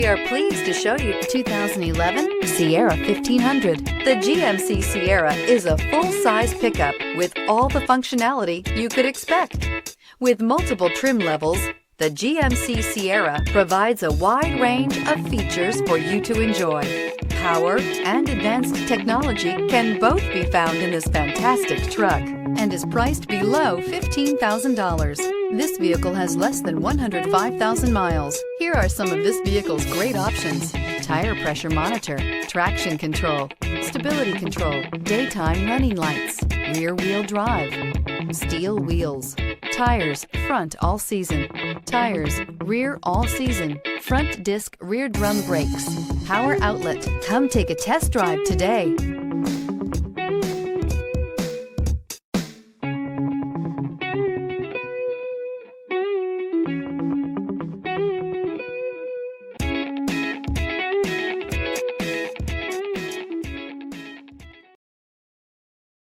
We are pleased to show you the 2011 Sierra 1500. The GMC Sierra is a full-size pickup with all the functionality you could expect. With multiple trim levels, the GMC Sierra provides a wide range of features for you to enjoy. Power and advanced technology can both be found in this fantastic truck and is priced below $15,000. This vehicle has less than 105,000 miles. Here are some of this vehicle's great options: tire pressure monitor, traction control, stability control, daytime running lights, rear wheel drive, steel wheels, tires front all season, tires rear all season, front disc rear drum brakes, power outlet. Come take a test drive today.